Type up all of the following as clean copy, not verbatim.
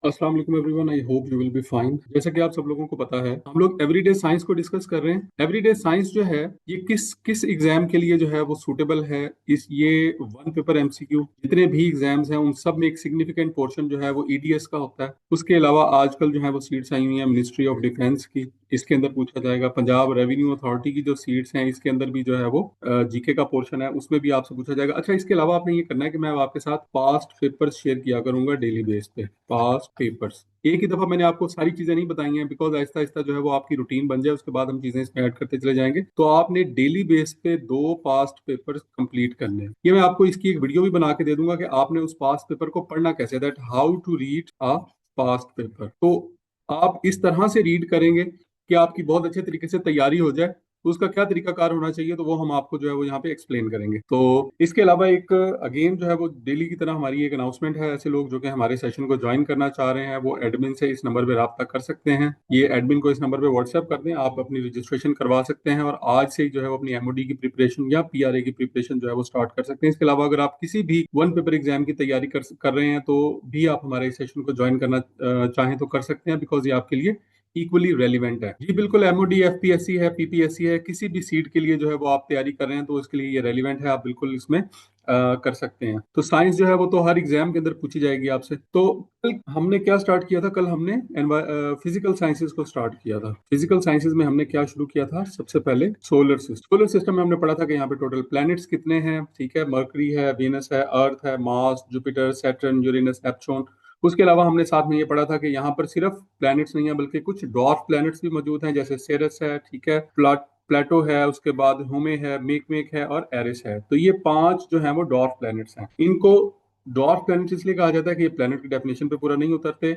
अस्सलाम वालेकुम everyone, I hope you will be fine. जैसा कि आप सब लोगों को पता है, हम लोग एवरीडे साइंस को डिस्कस कर रहे हैं। एवरीडे साइंस जो है ये किस किस एग्जाम के लिए जो है वो सूटेबल है। इस ये वन पेपर एमसीक्यू जितने भी एग्जाम्स हैं उन सब में एक सिग्निफिकेंट पोर्शन जो है वो ईडीएस का होता है। उसके अलावा आजकल जो है वो सीट्स आई हुई हैं मिनिस्ट्री ऑफ डिफेंस की, इसके अंदर पूछा जाएगा। पंजाब रेवेन्यू अथॉरिटी की जो सीट्स हैं इसके अंदर भी जो है वो जीके का पोर्शन है, उसमें भी आपसे पूछा जाएगा। अच्छा, इसके अलावा आपने ये करना है कि मैं आपके साथ पास्ट पेपर्स शेयर किया करूंगा डेली बेस पे। पास्ट पेपर्स एक ही दफा मैंने आपको सारी चीजें नहीं बताई हैं, बिकॉज आहिस्ता आहिस्ता जो है वो आपकी रूटीन बन जाए, उसके बाद हम चीजें इसमें ऐड करते चले जाएंगे। तो आपने डेली बेस पे 2 पास्ट पेपर्स कंप्लीट करने हैं। ये मैं आपको इसकी एक वीडियो भी बना के दे दूंगा कि आपने उस पास्ट पेपर को पढ़ना कैसे, that how to read a past paper. तो आप इस तरह से रीड करेंगे कि आपकी बहुत अच्छे तरीके से तैयारी हो जाए। तो उसका क्या तरीकाकार होना चाहिए, तो वो हम आपको जो है वो यहाँ पे एक्सप्लेन करेंगे। तो इसके अलावा एक अगेन जो है वो डेली की तरह हमारी एक अनाउंसमेंट है। ऐसे लोग जो कि हमारे सेशन को ज्वाइन करना चाह रहे हैं वो एडमिन से इस नंबर पे राब्ता कर सकते हैं। ये एडमिन को इस नंबर पे व्हाट्सएप कर दें, आप अपनी रजिस्ट्रेशन करवा सकते हैं और आज से ही जो है वो अपनी एमओडी की प्रिपरेशन या पीआरए की प्रिपरेशन जो है वो स्टार्ट कर सकते हैं। इसके अलावा अगर आप किसी भी वन पेपर एग्जाम की तैयारी कर रहे हैं तो भी आप हमारे इस सेशन को ज्वाइन करना चाहें तो कर सकते हैं, बिकॉज ये आपके लिए इक्वली रेलिवेंट है। जी बिल्कुल, एमओडी एफपीएससी है, पीपीएससी है, किसी भी सीट के लिए जो है वो आप तैयारी कर रहे हैं तो उसके लिए ये रेलिवेंट है। आप बिल्कुल इसमें कर सकते हैं। तो साइंस जो है वो तो हर एग्जाम के अंदर पूछी जाएगी आपसे। तो कल हमने क्या स्टार्ट किया था? कल हमने फिजिकल साइंसेज को स्टार्ट किया था। फिजिकल साइंसेज में हमने क्या शुरू किया था? सबसे पहले सोलर सिस्टम में हमने पढ़ा था कि यहाँ पे टोटल प्लैनेट्स कितने हैं। ठीक है, मर्करी है, वीनस है, अर्थ है, Mars, Jupiter, Saturn, Uranus, Neptune. उसके अलावा हमने साथ में ये पढ़ा था कि यहाँ पर सिर्फ प्लैनेट्स नहीं है बल्कि कुछ डॉर्फ प्लैनेट्स भी मौजूद हैं, जैसे सेरस है, ठीक है, प्लेटो है, उसके बाद होमे है, मेकमेक है और एरिस है। तो ये 5 जो है वो डॉर्फ प्लैनेट्स हैं। इनको डॉर्फ प्लैनेट्स इसलिए कहा जाता है कि ये प्लैनेट की डेफिनेशन पे पूरा नहीं उतरते।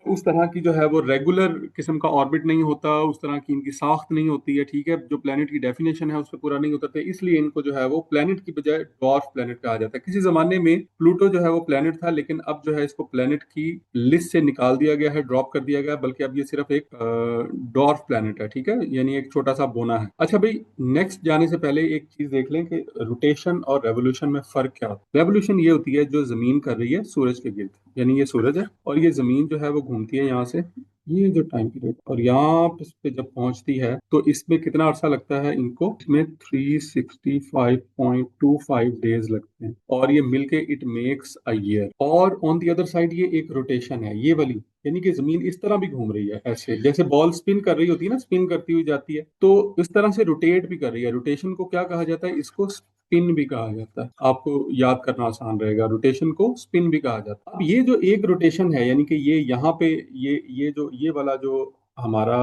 उस तरह की जो है वो रेगुलर किस्म का ऑर्बिट नहीं होता, उस तरह की इनकी साख्त नहीं होती है। ठीक है, जो प्लैनेट की डेफिनेशन है उस पर पूरा नहीं उतरते, इसलिए इनको जो है वो प्लैनेट की बजाय डॉर्फ प्लैनेट कहा जाता है। किसी जमाने में प्लूटो जो है वो प्लैनेट था, लेकिन अब जो है इसको प्लैनेट की लिस्ट से निकाल दिया गया है, ड्रॉप कर दिया गया है, बल्कि अब ये सिर्फ एक डॉर्फ प्लैनेट है। ठीक है, यानी एक छोटा सा बोना है। अच्छा भाई, नेक्स्ट जाने से पहले एक चीज देख लें कि रोटेशन और रेवोल्यूशन में फर्क क्या होता है। रेवोल्यूशन ये होती है जो जमीन कर रही है सूरज के गिर्द, यानी ये सूरज है और ये जमीन जो है वो घूमती है यहाँ से, ये जो टाइम पीरियड, और यहाँ पे जब पहुंचती है तो इसमें कितना अरसा लगता है इनको? इसमें 365.25 डेज लगते हैं और ये मिलके इट मेक्स अ ईयर। और ऑन दी अदर साइड ये एक रोटेशन है, ये वाली, यानी कि जमीन इस तरह भी घूम रही है, ऐसे जैसे बॉल स्पिन कर रही होती है ना, स्पिन करती हुई जाती है, तो इस तरह से रोटेट भी कर रही है। रोटेशन को क्या कहा जाता है? इसको स्पिन भी कहा जाता है। आपको याद करना आसान रहेगा, रोटेशन को स्पिन भी कहा जाता है। अब ये जो एक रोटेशन है, यानी कि ये यहाँ पे ये वाला जो हमारा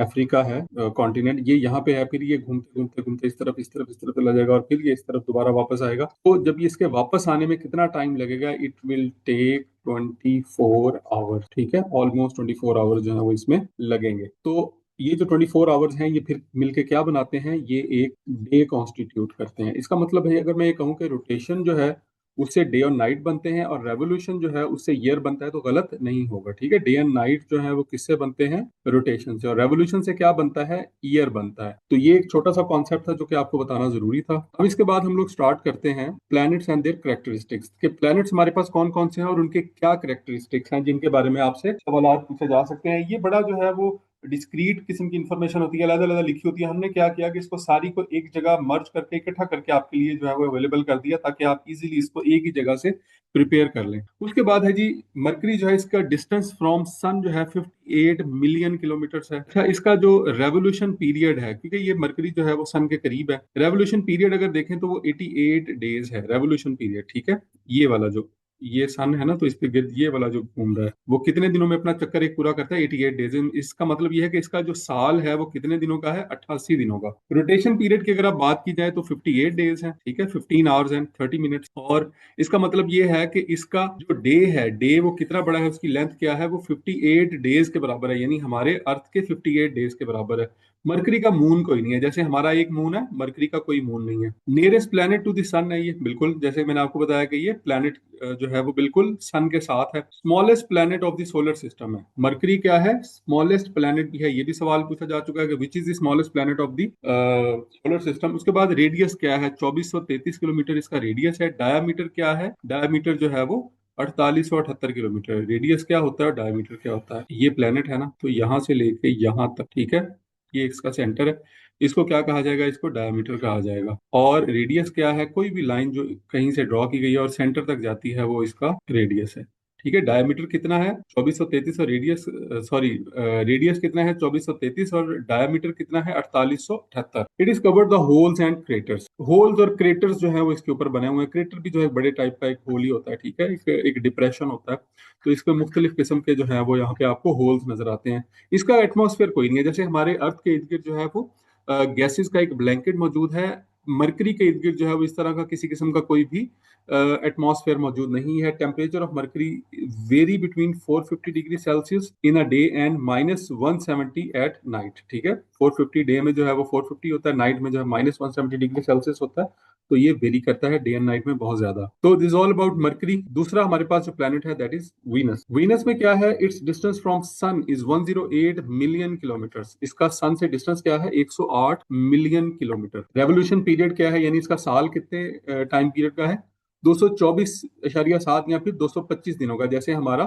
अफ्रीका है कॉन्टिनेंट, ये यहाँ पे है, फिर ये घूमते घूमते घूमते इस तरफ चला जाएगा और फिर ये इस तरफ दोबारा वापस आएगा। तो जब ये इसके वापस आने में कितना टाइम लगेगा? It will take 24 hours. ठीक है, ऑलमोस्ट 24 आवर्स जो है वो इसमें लगेंगे। तो ये जो 24 आवर्स हैं ये फिर मिलके क्या बनाते हैं? ये एक डे कॉन्स्टिट्यूट करते हैं। इसका मतलब है, अगर मैं ये कहूँ कि रोटेशन जो है उससे डे और नाइट बनते हैं और रेवोल्यूशन जो है उससे ईयर बनता है, तो गलत नहीं होगा। ठीक है, डे एंड नाइट जो है वो किससे बनते हैं? रोटेशन से। और रेवोल्यूशन से क्या बनता है? ईयर बनता है। तो ये एक छोटा सा कॉन्सेप्ट था जो कि आपको बताना जरूरी था। अब इसके बाद हम लोग स्टार्ट करते हैं प्लैनेट्स एंड देयर करेक्टरिस्टिक्स, कि प्लैनेट्स हमारे पास कौन कौन से हैं और उनके क्या करेक्टरिस्टिक्स हैं जिनके बारे में आपसे सवाल पूछे जा सकते हैं। ये बड़ा जो है वो डिस्क्रीट किस्म की इंफॉर्मेशन होती है, अलग अलग लिखी होती है। हमने क्या किया कि इसको सारी को एक जगह मर्ज करके इकट्ठा करके आपके लिए जो है वो अवेलेबल कर दिया, ताकि आप इजीली इसको एक ही जगह से प्रिपेयर कर लें। उसके बाद है जी, मरकरी जो है इसका डिस्टेंस फ्रॉम सन जो है 58 मिलियन किलोमीटर है। अच्छा, इसका जो रेवोल्यूशन पीरियड है, क्योंकि ये मरकरी जो है वो सन के करीब है, रेवोल्यूशन पीरियड अगर देखें तो वो 88 डेज है रेवोल्यूशन पीरियड। ठीक है, ये वाला जो ये सन है ना, तो इस पे गिर्द ये वाला जो घूम रहा है वो कितने दिनों में अपना चक्कर एक पूरा करता है? 88 डेज। इसका मतलब ये है कि इसका जो साल है वो कितने दिनों का है? 88 दिनों का। रोटेशन पीरियड की अगर आप बात की जाए तो 58 डेज है। ठीक है, 15 आवर्स एंड 30 मिनट्स। और इसका मतलब ये है कि इसका जो डे है, डे वो कितना बड़ा है, उसकी लेंथ क्या है? वो 58 डेज के बराबर है, यानी हमारे अर्थ के 58 डेज के बराबर है। मरकरी का मून कोई नहीं है, जैसे हमारा एक मून है, मरकरी का कोई मून नहीं है। नियरेस्ट प्लेनेट टू द सन है ये, बिल्कुल जैसे मैंने आपको बताया कि ये प्लेनेट जो है वो बिल्कुल सन के साथ है। Smallest planet of the solar system है मरकरी। क्या है? स्मॉलेस्ट प्लेनेट भी है। ये भी सवाल पूछा जा चुका है कि which is the smallest planet of the solar system. उसके बाद रेडियस क्या है? 2433 किलोमीटर इसका रेडियस है। डायामीटर क्या है? डायामीटर जो है वो 4878 किलोमीटर। रेडियस क्या होता है, डायमीटर क्या होता है। ये प्लेनेट है ना, तो यहाँ से लेके यहाँ तक, ठीक है, ये इसका सेंटर है। इसको क्या कहा जाएगा, इसको डायमीटर कहा जाएगा। और रेडियस क्या है, कोई भी लाइन जो कहीं से ड्रॉ की गई है और सेंटर तक जाती है वो इसका रेडियस है। ठीक है, डायमीटर कितना है 2433 और रेडियस, सॉरी, रेडियस कितना है 2433 और डायमीटर कितना है 4878। It is covered the holes and craters. Holes और क्रेटर्स जो है वो इसके ऊपर बने हुए हैं। क्रेटर भी जो है बड़े टाइप का एक होल ही होता है, ठीक है, एक डिप्रेशन होता है। तो इसमें मुख्तलिफ किस्म के जो है वो यहाँ पे आपको होल्स नजर आते हैं। इसका एटमॉस्फेयर कोई नहीं है। जैसे हमारे अर्थ के इर्द गिर्द जो है वो गैसेस का एक ब्लैंकेट मौजूद है, मरकरी के इर्द गिर्द जो है वो इस तरह का किसी किस्म का कोई भी एटमॉस्फेयर मौजूद नहीं है। Temperature of mercury very between 450 degree Celsius in a day and -170 at night. ठीक है, 450 डे में जो है वो 450 होता है, नाइट में जो है -170 डिग्री सेल्सियस होता है। तो ये वेरी करता है डे एंड नाइट में बहुत ज्यादा। तो दिस ऑल अबाउट मरकरी। दूसरा हमारे पास जो प्लेनेट है दैट इज वीनस। वीनस में क्या है, its distance from sun is 108 million kilometre. इसका सन से डिस्टेंस क्या है, 108 मिलियन किलोमीटर। रेवोल्यूशन पीरियड क्या है, यानी इसका साल कितने टाइम पीरियड का है, 224.7 या फिर 225 दिनों का। जैसे हमारा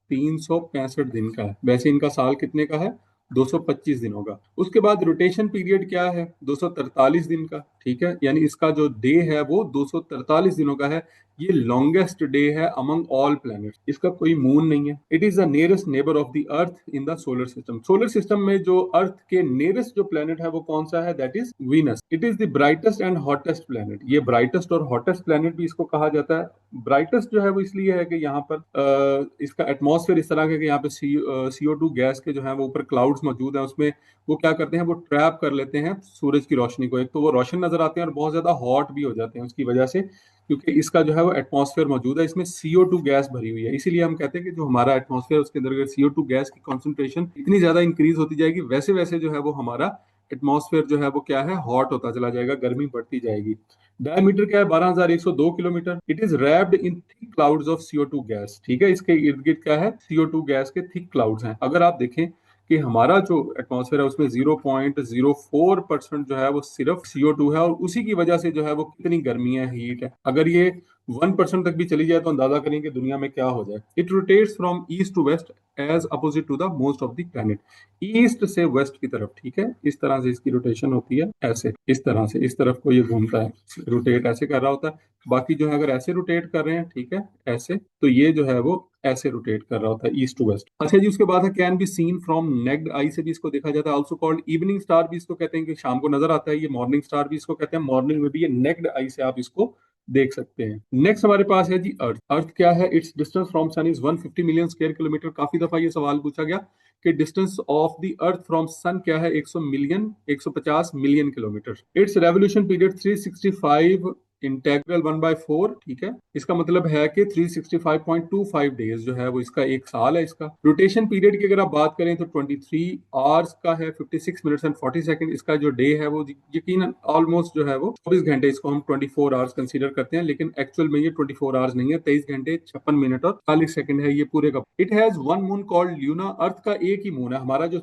365 दिन का है, वैसे इनका साल कितने का है, 225 दिनों का। उसके बाद रोटेशन पीरियड क्या है, 243 दिन का। ठीक है, यानी इसका जो डे है वो 243 दिनों का है। ये लॉन्गेस्ट डे है अमंग ऑल प्लैनेट्स। इसका कोई मून नहीं है। It is the nearest neighbour of the earth in the solar system. Solar system में जो अर्थ के नियरेस्ट जो प्लैनेट है वो कौन सा है, that is Venus. It is the brightest and hottest planet. ये ब्राइटेस्ट और हॉटेस्ट प्लैनेट भी इसको कहा जाता है। ब्राइटेस्ट जो है वो इसलिए है कि यहाँ पर इसका एटमॉस्फेयर इस तरह का है कि यहाँ पे CO2 गैस के जो है वो ऊपर क्लाउड्स मौजूद है। उसमें वो क्या करते हैं, वो ट्रैप कर लेते हैं सूरज की रोशनी को। एक तो वो रोशन नजर आते हैं और बहुत ज्यादा हॉट भी हो जाते हैं उसकी वजह से, क्योंकि इसका जो है वो एटमॉस्फेयर मौजूद है, इसमें CO2 गैस भरी हुई है। इसीलिए हम कहते हैं कि जो हमारा एटमॉस्फेयर उसके अंदर CO2 गैस की कॉन्सेंट्रेशन इतनी ज्यादा इंक्रीज होती जाएगी, वैसे वैसे जो है वो हमारा एटमॉस्फेयर जो है वो क्या है, हॉट होता चला जाएगा, गर्मी बढ़ती जाएगी। डायमीटर क्या है, 12,102 kilometre. It is wrapped in thick clouds of CO2 gas. ठीक है, इसके इर्द गिर्द क्या है, CO2 गैस के थिक क्लाउड्स हैं। अगर आप देखें कि हमारा जो एटमॉस्फेयर है उसमें 0.04% जो है वो सिर्फ CO2 है, और उसी की वजह से जो है वो कितनी गर्मी है, हीट है। अगर ये 1% तक भी चली जाए तो अंदाजा करें कि दुनिया में क्या हो जाए। It rotates from east to west as opposite to the most of the planet. East से वेस्ट की तरफ, ठीक है, इस तरह से इसकी रोटेशन होती है, ऐसे इस तरह से इस तरफ को ये घूमता है, रोटेट ऐसे कर रहा होता है। बाकी जो है अगर ऐसे रोटेट कर रहे हैं, ठीक है, ऐसे, तो ये जो है वो ऐसे रोटेट कर रहा होता है ईस्ट टू वेस्ट। अच्छा जी, उसके बाद है can be scene from necked eye, से भी इसको देखा जाता है। ऑल्सो कॉल्ड इवनिंग स्टार भी इसको कहते हैं, कि शाम को नजर आता है। ये मॉर्निंग स्टार भी इसको कहते हैं, मॉर्निंग में भी ये नेक्ड आई से आप इसको देख सकते हैं। नेक्स्ट हमारे पास है जी अर्थ। अर्थ क्या है, its distance from sun is 150 million square kilometre. काफी दफा ये सवाल पूछा गया कि distance of the Earth from sun क्या है, 150 million kilometre. Its revolution period 365 integral 1/4। ठीक है, इसका मतलब है कि 365.25 डेज जो है वो इसका एक साल है। इसका रोटेशन पीरियड की अगर आप बात करें तो 23 आवर्स का है, 56 मिनट्स एंड 40 सेकंड। इसका जो डे है वो यकीनन ऑलमोस्ट जो है वो 24 घंटे, इसको हम 24 आवर्स कंसीडर करते हैं, लेकिन एक्चुअल में ये 24 आवर्स नहीं है, 23 घंटे 56 मिनट और 40 सेकंड है ये पूरे का। It has one moon called Luna. Earth का एक ही मून है। हमारा जो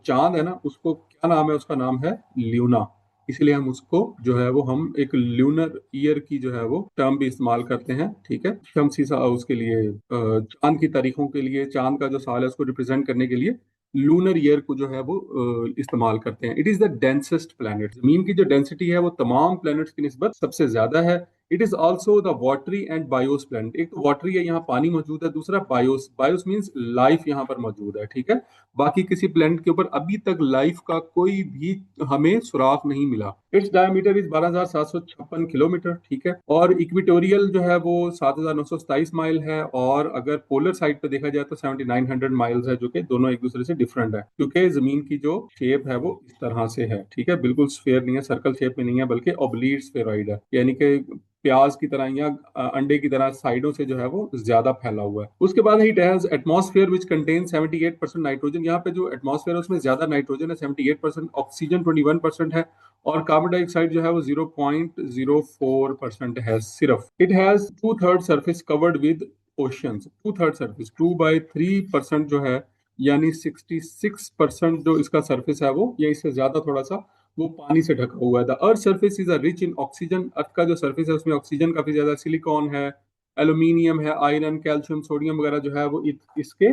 चांद है ना, उसको क्या नाम है, उसका नाम है ल्यूना। इसलिए हम उसको जो है वो हम एक ल्यूनर ईयर की जो है वो टर्म भी इस्तेमाल करते हैं। ठीक है, शमसी उसके लिए चांद की तारीखों के लिए, चांद का जो साल है उसको रिप्रेजेंट करने के लिए लूनर ईयर को जो है वो इस्तेमाल करते हैं। It is the densest planet. जमीन की जो डेंसिटी है वो तमाम प्लैनेट्स की निस्बत सबसे ज्यादा है। It is also the watery and BIOS planet. एक तो वाटरी है, यहाँ पानी मौजूद है, दूसरा बायोस। बायोस मीन्स लाइफ यहाँ पर मौजूद है। ठीक है, बाकी किसी प्लैनेट के ऊपर अभी तक लाइफ का कोई भी हमें सुराग नहीं मिला। It's diameter is 12,756 kilometre. ठीक है, और इक्वेटोरियल जो है वो 7,927 माइल है, और अगर पोलर साइड पे देखा जाए तो 7,900 माइल्स है, जो कि दोनों एक दूसरे से डिफरेंट है, क्योंकि जमीन की जो शेप है वो इस तरह से है। ठीक है, बिल्कुल स्फेयर नहीं है, सर्कल शेप में नहीं है, बल्कि ऑब्लीट स्फेरॉइड है, यानी कि प्याज की तरह या अंडे की तरह साइडों से जो है वो ज्यादा फैला हुआ है। उसके बाद it has atmosphere which contain 78% nitrogen. यहाँ पे जो एटमॉस्फेयर है उसमें ज्यादा नाइट्रोजन है, 78%, ऑक्सीजन 21% है, और कार्बन डाइऑक्साइड जो है वो 0.04% है सिर्फ। It has 2/3 surface covered with oceans. 2/3 surface, 2/3% जो है, यानी 66% जो इसका सरफेस है वो, या इससे ज्यादा थोड़ा सा, वो पानी से ढका हुआ है। The earth surface is rich in oxygen. Earth का जो सरफेस है उसमें ऑक्सीजन काफी ज्यादा, सिलिकॉन है, एल्यूमिनियम है, आयरन, कैल्शियम, सोडियम वगैरह जो है वो इसके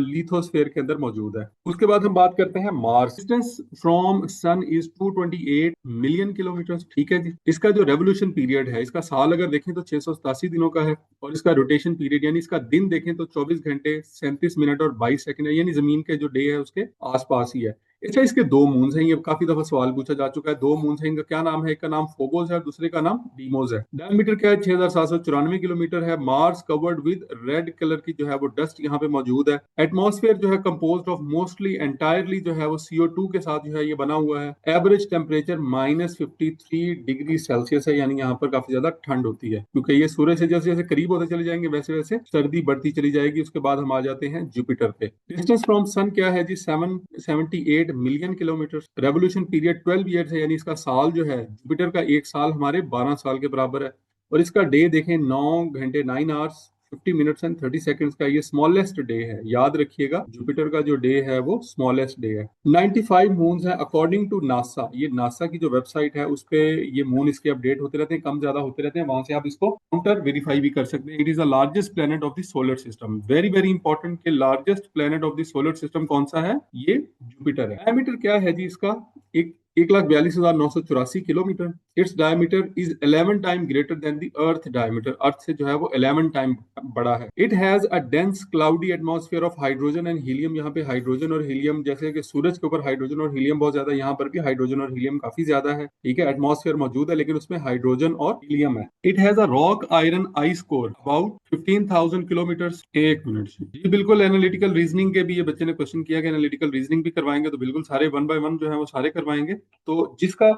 लिथोस्फेयर के अंदर मौजूद है। उसके बाद हम बात करते हैं Mars. Distance from sun is 228 million kilometre. ठीक है जी। इसका जो रेवोल्यूशन पीरियड है, इसका साल अगर देखें तो 687 दिनों का है, और इसका रोटेशन पीरियड यानी इसका दिन देखें तो 24 घंटे 37 मिनट और 22 सेकंड है, यानी जमीन के जो डे है उसके आसपास ही है। अच्छा, इसके दो मून्स हैं, ये काफी दफा सवाल पूछा जा चुका है। दो मून्स हैं, इनका क्या नाम है? एक का नाम फोबोस है और दूसरे का नाम डीमोस है। डायमीटर क्या है? 6794 किलोमीटर है। Mars covered with red colour की जो है वो डस्ट यहाँ पे मौजूद है। एटमॉस्फेयर जो है कंपोज्ड ऑफ मोस्टली एंटायरली जो है वो CO2 के साथ जो है ये बना हुआ है। एवरेज टेम्परेचर -53 डिग्री सेल्सियस है, यानी यहाँ पर काफी ज्यादा ठंड होती है, क्योंकि ये सूर्य से जैसे जैसे करीब होते चले जाएंगे वैसे वैसे सर्दी बढ़ती चली जाएगी। उसके बाद हम आ जाते हैं जुपिटर पे। डिस्टेंस फ्रॉम सन क्या है जी? 778 million kilometre. Revolution period 12 years है, यानी इसका साल जो है जुपिटर का एक साल हमारे 12 साल के बराबर है। और इसका डे देखें 9 घंटे 9 आवर्स 50 मिनट्स एंड 30 सेकंड्स का ये स्मॉलेस्ट डे है। याद रखिएगा, जुपिटर का जो डे है वो स्मॉलेस्ट डे है। 95 मून्स है अकॉर्डिंग टू नासा। ये नासा की जो वेबसाइट है उस पे ये मून इसके अपडेट होते रहते हैं, कम ज्यादा होते रहते हैं, वहां से आप इसको काउंटर वेरीफाई भी कर सकते हैं। It is the largest planet of the solar system. Very very important के largest planet of the solar system कौन सा है? ये जुपिटर है। डायमीटर क्या है जी इसका? एक 1,42,984 kilometre. Its diameter is 11 time greater than the earth diameter. Earth से जो है वो 11 टाइम बड़ा है। It has a dense cloudy atmosphere of hydrogen and helium. यहाँ पे हाइड्रोजन और हीलियम, जैसे कि सूरज के ऊपर हाइड्रोजन और हीलियम बहुत ज्यादा है, यहाँ पर भी हाइड्रोजन और हीलियम काफी ज्यादा है। ठीक है, एटमॉस्फेयर मौजूद है लेकिन उसमें हाइड्रोजन और हीलियम है। It has a rock iron ice core about 15,000 kilometre. एक मिनट जी, बिल्कुल एनालिटिकल रीजनिंग के भी ये बच्चे ने क्वेश्चन किया कि एनालिटिकल रीजनिंग भी करवाएंगे, तो बिल्कुल सारे 1 बाय 1 जो है वो सारे करवाएंगे। तो जिसका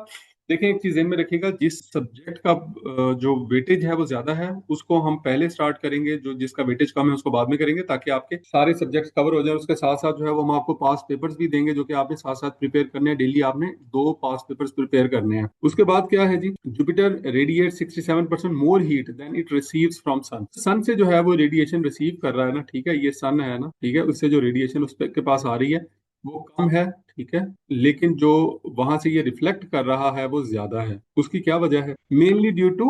देखें, एक चीज ध्यान में रखिएगा, जिस सब्जेक्ट का जो वेटेज है वो ज्यादा है उसको हम पहले स्टार्ट करेंगे, जो जिसका वेटेज कम है उसको बाद में करेंगे, ताकि आपके सारे सब्जेक्ट्स कवर हो जाए। उसके साथ साथ जो है वो हम आपको पास पेपर्स भी देंगे, जो कि आपने साथ साथ प्रिपेयर करने हैं। डेली आपने 2 पास पेपर्स प्रिपेयर करने हैं। उसके बाद क्या है जी? Jupiter radiate 67% more heat than it receives from sun. Sun से जो है वो रेडिएशन रिसीव कर रहा है ना, ठीक है, ये सन है ना, ठीक है, उससे जो रेडिएशन उसके पास आ रही है वो कम है, ठीक है, लेकिन जो वहां से ये रिफ्लेक्ट कर रहा है वो ज्यादा है। उसकी क्या वजह है? मेनली ड्यू टू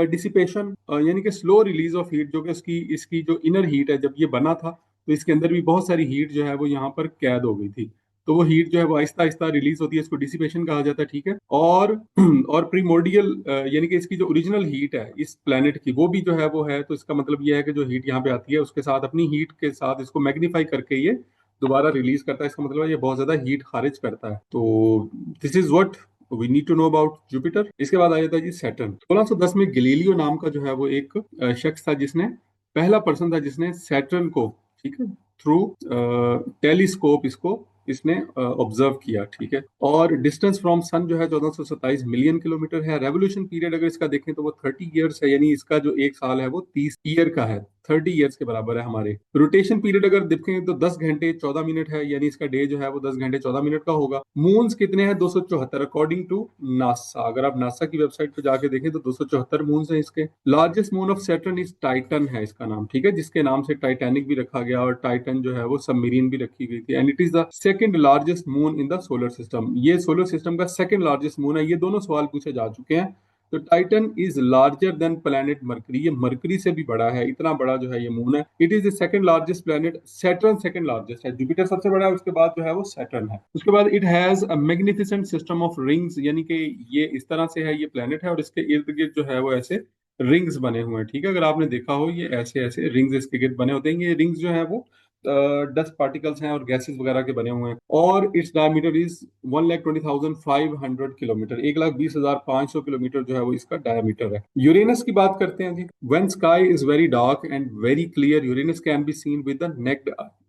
डिसिपेशन, यानी कि स्लो रिलीज ऑफ हीट, जो कि इसकी जो इनर हीट है, जब ये बना था तो इसके अंदर भी बहुत सारी हीट जो है वो यहाँ पर कैद हो गई थी। तो वो हीट जो है वो आहिस्ता आहिस्ता रिलीज होती है, इसको डिसिपेशन कहा जाता है, ठीक है। और प्रीमोर्डियल यानी कि इसकी जो ओरिजिनल हीट है इस प्लेनेट की, वो भी जो है वो है। तो इसका मतलब ये है कि जो हीट यहाँ पे आती है उसके साथ अपनी हीट के साथ इसको मैग्नीफाई करके ये दोबारा रिलीज करता है। इसका मतलब है ये बहुत ज्यादा हीट खारिज करता है। तो this is what we need to know about Jupiter. इसके बाद आ जाता है जी सैटर्न। 1610 में गैलीलियो नाम का जो है वो एक शख्स था, जिसने पहला पर्सन था जिसने सैटर्न को, ठीक है, थ्रू टेलीस्कोप इसने ऑब्जर्व किया, ठीक है। और डिस्टेंस फ्रॉम सन जो है 1427 मिलियन किलोमीटर है। रेवोल्यूशन पीरियड अगर इसका देखें तो वो 30 ईयर्स है, यानी इसका जो एक साल है वो 30 ईयर का है, 30 ईयर्स के बराबर है हमारे। रोटेशन पीरियड अगर देखें तो 10 घंटे 14 मिनट है, यानी इसका डे जो है वो 10 घंटे 14 मिनट का होगा। मून्स कितने हैं? 274 अकॉर्डिंग टू नासा। अगर आप नासा की वेबसाइट पे जाके देखें तो 274 मून्स हैं इसके। Largest moon of Saturn is Titan है इसका नाम, ठीक है, जिसके नाम से टाइटैनिक भी रखा गया और टाइटन जो है वो सबमरीन भी रखी गई थी। And it is the second largest moon in the solar system. ये सोलर सिस्टम का सेकंड लार्जेस्ट मून है। ये दोनों सवाल पूछे जा चुके हैं। तो Titan is larger than planet mercury. ये मरकरी से भी बड़ा है, इतना बड़ा जो है ये मून है। It is the second largest planet. Saturn second largest है, जुपिटर सबसे बड़ा है, उसके बाद जो है वो सैटर्न है। उसके बाद it has a magnificent system of rings, यानी कि ये इस तरह से है, ये प्लैनेट है और इसके इर्द गिर्द जो है वो ऐसे रिंग्स बने हुए हैं, ठीक है। अगर आपने देखा हो ये ऐसे ऐसे रिंग्स इसके गिर्द बने होते हैं। ये रिंग्स जो है वो डस्ट पार्टिकल्स हैं और गैसेस वगैरह के बने हुए हैं। और it's diameter is 1,20,500 kilometre. 1,20,500 kilometre जो है वो इसका डायमीटर है। यूरेनस की बात करते हैं जी। When sky is very dark and very clear, Uranus can be seen with the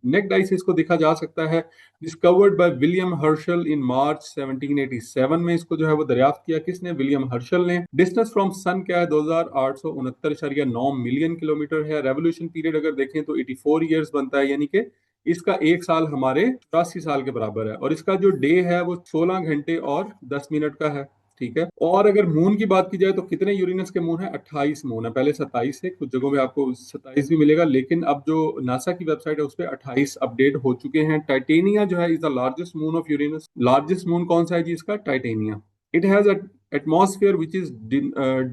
naked eye से इसको देखा जा सकता है। Discovered by William Herschel in March 1787 में इसको जो है वो दरियाफ्त किया। किसने? विलियम हर्शल ने। डिस्टेंस फ्रॉम सन क्या है? 2,869 मिलियन किलोमीटर है। रेवोल्यूशन पीरियड अगर देखें तो 84 ईयर्स बनता है, यानी कि इसका एक साल हमारे 84 साल के बराबर है। और इसका जो डे है वो 16 घंटे और 10 मिनट का है, ठीक है। और अगर मून की बात की जाए तो कितने यूरेनस के मून है? 28 मून है। पहले 27 है, कुछ जगहों में आपको 27 भी मिलेगा, लेकिन अब जो नासा की वेबसाइट है उस पर 28 अपडेट हो चुके हैं। टाइटेनिया जो है is the largest moon of Uranus. Largest moon कौन सा है जी इसका? Titania. It has atmosphere which is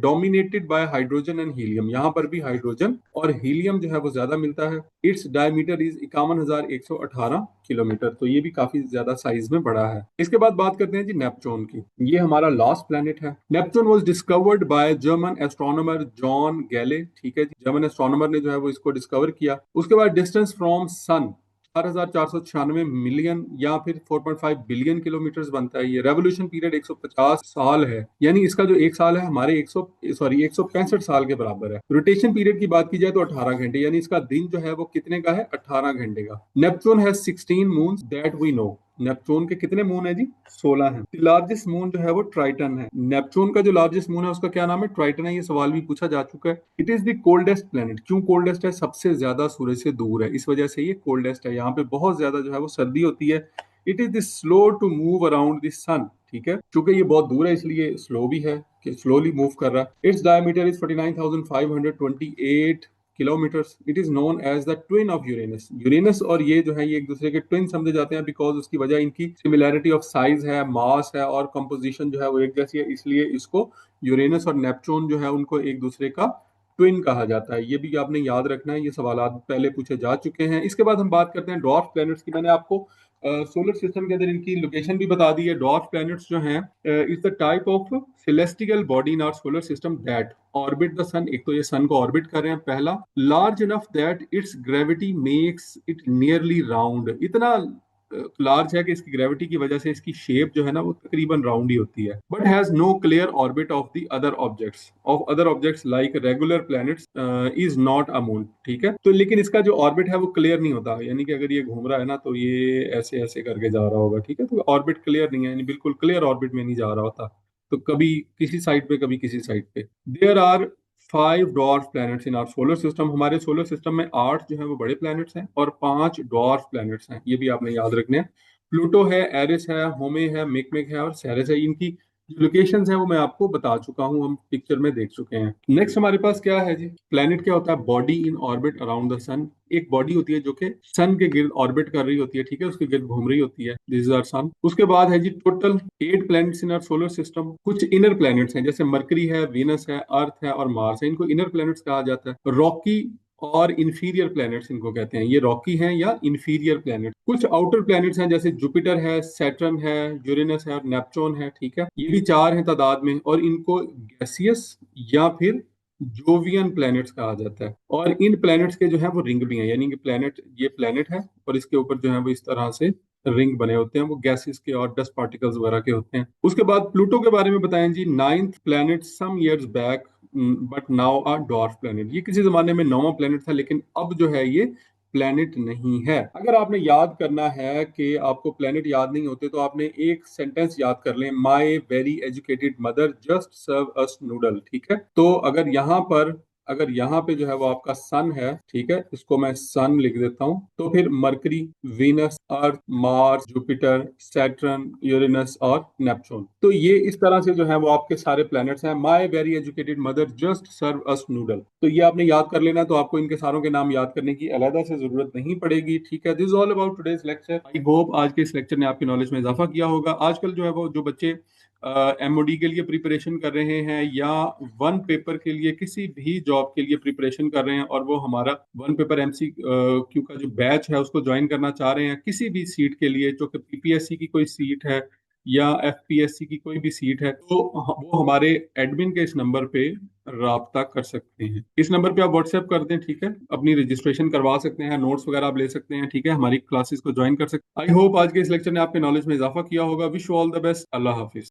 dominated by hydrogen and helium, यहाँ पर भी हाइड्रोजन और हीलियम जो है वो ज्यादा मिलता है। इट्स डायमीटर इज 51,118 किलोमीटर, तो ये भी काफी ज्यादा साइज में बड़ा है। इसके बाद बात करते हैं जी नेपच्यून की। ये हमारा लास्ट प्लेनेट है। Neptune was discovered by German astronomer John गैले, ठीक है जी, जर्मन एस्ट्रोनॉमर ने जो है वो इसको डिस्कवर किया। उसके बाद डिस्टेंस फ्रॉम सन 4,496 मिलियन या फिर 4.5 बिलियन किलोमीटर बनता है। ये रेवोल्यूशन पीरियड 150 साल है, यानी इसका जो एक साल है हमारे 165 साल के बराबर है। रोटेशन पीरियड की बात की जाए तो 18 घंटे, यानी इसका दिन जो है वो कितने का है, 18 घंटे का। Neptune has 16 moons that we know. Neptune के कितने मून है जी, 16 है। लार्जेस्ट मून जो है वो ट्राइटन है। नेपच्यून का जो लार्जेस्ट मून है उसका क्या नाम है, ट्राइटन है। ये सवाल भी पूछा जा चुका है। It is the coldest planet. क्यों कोल्डेस्ट है, सबसे ज्यादा सूरज से दूर है, इस वजह से ये कोल्डेस्ट है। यहाँ पे बहुत ज्यादा जो है वो सर्दी होती है। It is the slow to move around the sun, ठीक है, क्योंकि ये बहुत दूर है इसलिए स्लो भी है कि स्लोली मूव कर रहा है। Its diameter is 49,528 kilometres. It is known as the twin of Uranus. Uranus और ये जो है ये एक दूसरे के ट्विन समझे जाते हैं, बिकॉज उसकी वजह इनकी सिमिलैरिटी ऑफ साइज है, मास है और कंपोजिशन जो है वो एक जैसी है, इसलिए इसको यूरेनस और नेपच्यून जो है उनको एक दूसरे का ट्विन कहा जाता है। ये भी आपने याद रखना है, ये सवाल पहले पूछे जा चुके हैं। इसके बाद हम बात करते हैं डॉर्फ प्लैनेट्स की। मैंने आपको सोलर सिस्टम के अंदर इनकी लोकेशन भी बता दी है। डॉर्फ प्लैनेट्स जो हैं is the type of celestial body in our solar system that orbit the sun. एक तो ये सन को ऑर्बिट कर रहे हैं, पहला। Large enough that it's gravity makes it nearly round. इतना लार्ज है कि इसकी ग्रेविटी की वजह से इसकी शेप जो है ना वो तकरीबन राउंड ही होती है। But has no clear orbit of the other objects like regular planets is not a moon, ठीक है। तो लेकिन इसका जो ऑर्बिट है वो क्लियर नहीं होता, यानी कि अगर ये घूम रहा है ना तो ये ऐसे ऐसे करके जा रहा होगा, ठीक है। तो ऑर्बिट क्लियर नहीं है, यानी बिल्कुल क्लियर ऑर्बिट में नहीं जा रहा होता। तो कभी किसी साइड पे कभी किसी साइड पे। There are 5 dwarf planets in our solar system. हमारे सोलर सिस्टम में 8 जो है वो बड़े प्लैनेट्स हैं और 5 डॉर्फ प्लैनेट्स हैं, ये भी आपने याद रखने हैं। प्लूटो है, एरिस है, होमे है, मिकमिक है और सेरेस है। इनकी लोकेशंस है वो मैं आपको बता चुका हूँ, हम पिक्चर में देख चुके हैं। नेक्स्ट हमारे पास क्या है जी, प्लेनेट क्या होता है, body in orbit around the sun. एक बॉडी होती है जो कि सन के गिर्द ऑर्बिट कर रही होती है, ठीक है, उसके गिर्द घूम रही होती है। This is our sun. उसके बाद है जी total 8 planets in our solar system. कुछ इनर प्लैनेट्स हैं, जैसे मरकरी है, वीनस है, अर्थ है और मार्स है। इनको इनर प्लैनेट्स कहा जाता है। रॉकी और इंफीरियर प्लैनेट्स इनको कहते हैं। ये रॉकी हैं या इंफीरियर प्लैनेट। कुछ आउटर प्लैनेट्स हैं जैसे जुपिटर है, सैटर्न है, यूरेनस है और नेपच्यून है, ठीक है। ये भी 4 हैं तादाद में और इनको गैसियस या फिर जोवियन प्लैनेट्स कहा जाता है। और इन प्लैनेट्स के जो है वो रिंग भी हैं, यानी कि प्लैनेट, ये प्लैनेट है और इसके ऊपर जो है वो इस तरह से रिंग बने होते हैं, वो गैसेस के और डस्ट पार्टिकल्स वगैरह के होते हैं। उसके बाद प्लूटो के बारे में बताएं जी। 9th planet some years back but now a dwarf planet. ये किसी जमाने में 9वां प्लैनेट था लेकिन अब जो है ये प्लैनेट नहीं है। अगर आपने याद करना है कि आपको प्लैनेट याद नहीं होते तो आपने एक सेंटेंस याद कर लें, my very educated mother just serve us noodle, ठीक है। तो अगर यहाँ पे जो है वो आपका सन है, ठीक है, इसको मैं सन लिख देता हूँ। तो फिर मरकरी, वीनस, अर्थ, मार्स, जुपिटर, सैटर्न, यूरेनस और नेपच्यून। तो ये इस तरह से जो है वो आपके सारे प्लैनेट्स हैं। My very educated mother just serve us noodle, तो ये आपने याद कर लेना। तो आपको इनके सारों के नाम याद करने की अलग से जरूरत नहीं पड़ेगी, ठीक है। This is all about today's lecture. I hope आज के इस लेक्चर ने आपकी नॉलेज में इजाफा किया होगा। आजकल जो है वो जो बच्चे एमओडी के लिए प्रिपरेशन कर रहे हैं या वन पेपर के लिए किसी भी जॉब के लिए प्रिपरेशन कर रहे हैं और वो हमारा वन पेपर MCQ का जो बैच है उसको ज्वाइन करना चाह रहे हैं किसी भी सीट के लिए, जो कि PPSC की कोई सीट है या FPSC की कोई भी सीट है, तो वो हमारे एडमिन के इस नंबर पे राब्ता कर सकते हैं। इस नंबर पे आप व्हाट्सएप कर दें, ठीक है, अपनी रजिस्ट्रेशन करवा सकते हैं, नोट्स वगैरह आप ले सकते हैं, ठीक है, हमारी क्लासेस को ज्वाइन कर सकते हैं। आई होप आज के इस लेक्चर ने आपके नॉलेज में इजाफा किया होगा। Wish you all the best. Allah Hafiz.